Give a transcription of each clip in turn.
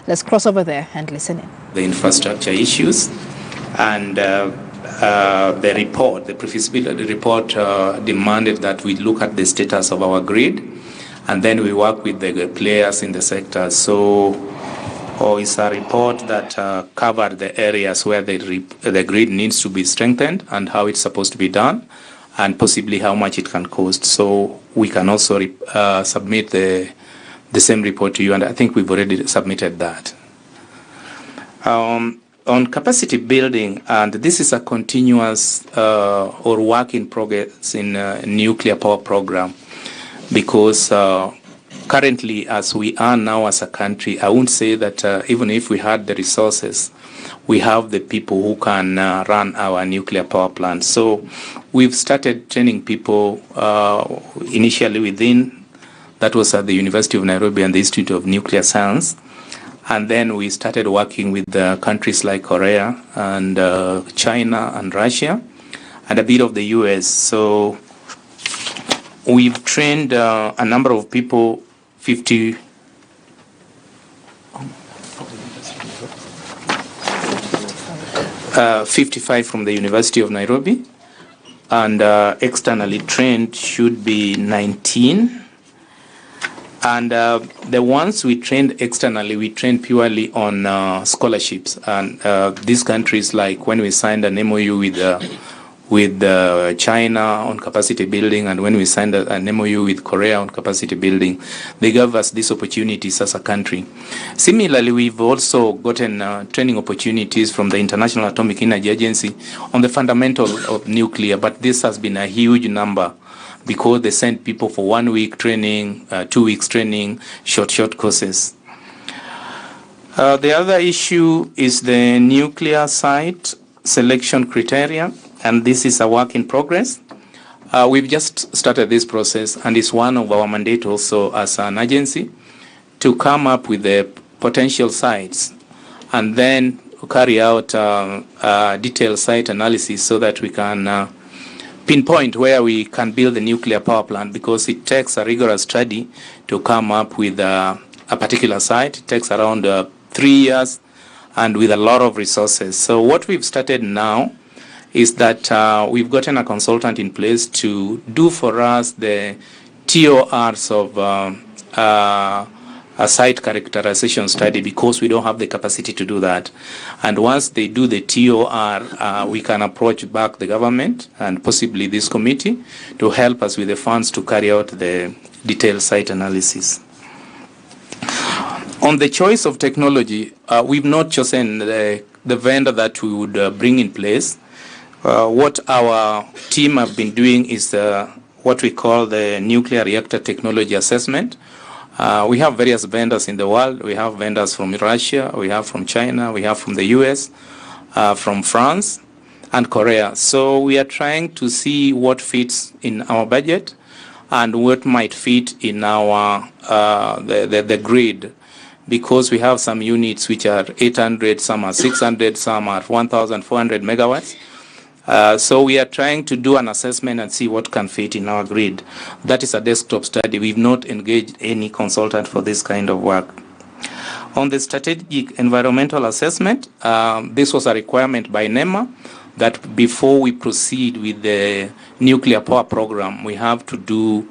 Let's cross over there and listen in. The infrastructure issues and the report, the pre-feasibility report demanded that we look at the status of our grid and then we work with the players in the sector. So it's a report that covered the areas where the grid needs to be strengthened and how it's supposed to be done and possibly how much it can cost. So we can also submit the same report to you, and I think we've already submitted that. On capacity building, and this is a continuous or work in progress in a nuclear power program, because currently, as we are now as a country, I won't say that even if we had the resources, we have the people who can run our nuclear power plants. So we've started training people initially within. That was at the University of Nairobi and the Institute of Nuclear Science. And then we started working with countries like Korea and China and Russia and a bit of the US. So we've trained a number of people, 55 from the University of Nairobi. And externally trained should be 19. And the ones we trained externally, we trained purely on scholarships. And these countries, like when we signed an MOU with China on capacity building, and when we signed an MOU with Korea on capacity building, they gave us these opportunities as a country. Similarly, we've also gotten training opportunities from the International Atomic Energy Agency on the fundamental of nuclear, but this has been a huge number, because they send people for 1 week training, 2 weeks training, short courses. The other issue is the nuclear site selection criteria, and this is a work in progress. We've just started this process, and it's one of our mandate also as an agency to come up with the potential sites and then carry out detailed site analysis so that we can pinpoint where we can build the nuclear power plant, because it takes a rigorous study to come up with a particular site. It takes around 3 years and with a lot of resources. So what we've started now is that we've gotten a consultant in place to do for us the TORs of a site characterization study, because we don't have the capacity to do that. And once they do the TOR, we can approach back the government and possibly this committee to help us with the funds to carry out the detailed site analysis. On the choice of technology, we've not chosen the vendor that we would bring in place. What our team have been doing is what we call the nuclear reactor technology assessment. We have various vendors in the world. We have vendors from Russia, we have from China, we have from the US, from France and Korea. So we are trying to see what fits in our budget and what might fit in our the grid, because we have some units which are 800, some are 600, some are 1,400 megawatts. So we are trying to do an assessment and see what can fit in our grid. That is a desktop study. We've not engaged any consultant for this kind of work. On the strategic environmental assessment, this was a requirement by NEMA that before we proceed with the nuclear power program, we have to do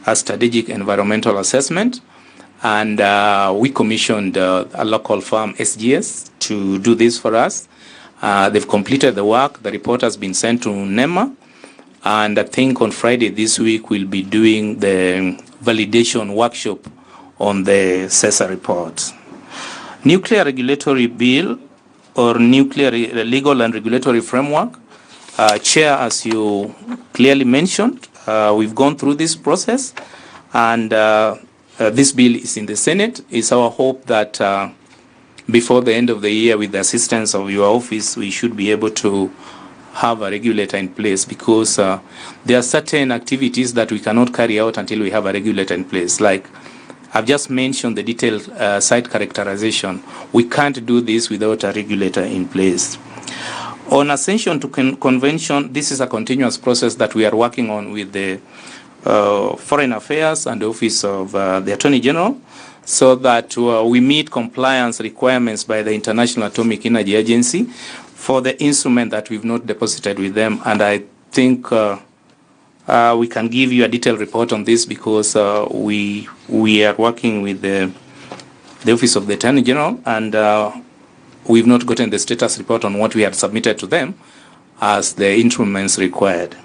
a strategic environmental assessment. And we commissioned a local firm, SGS, to do this for us. They've completed the work. The report has been sent to NEMA, and I think on Friday this week we'll be doing the validation workshop on the CESA report. Nuclear regulatory bill or nuclear legal and regulatory framework. Chair, as you clearly mentioned, we've gone through this process, and this bill is in the Senate. It's our hope that before the end of the year, with the assistance of your office, we should be able to have a regulator in place, because there are certain activities that we cannot carry out until we have a regulator in place. Like I've just mentioned the detailed site characterization. We can't do this without a regulator in place. On ascension to convention, this is a continuous process that we are working on with the Foreign Affairs and the Office of the Attorney General. so that we meet compliance requirements by the International Atomic Energy Agency for the instrument that we've not deposited with them. And I think we can give you a detailed report on this because we are working with the Office of the Attorney General, and we've not gotten the status report on what we had submitted to them as the instruments required.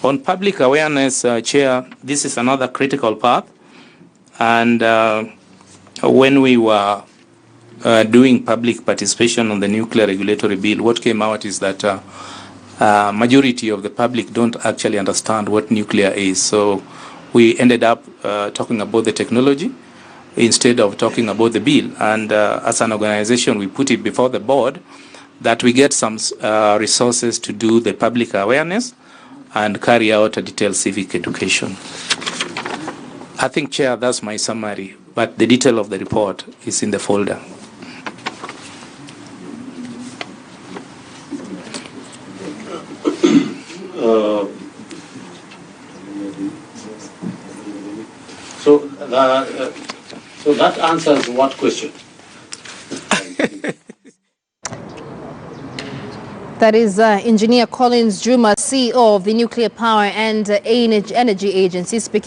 On public awareness, Chair, this is another critical part. And when we were doing public participation on the nuclear regulatory bill, what came out is that majority of the public don't actually understand what nuclear is. So we ended up talking about the technology instead of talking about the bill. And as an organization, we put it before the board that we get some resources to do the public awareness and carry out a detailed civic education. I think, Chair, that's my summary, but the detail of the report is in the folder. So that answers what question? That is Engineer Collins Juma, CEO of the Nuclear Power and Energy Agency, speaking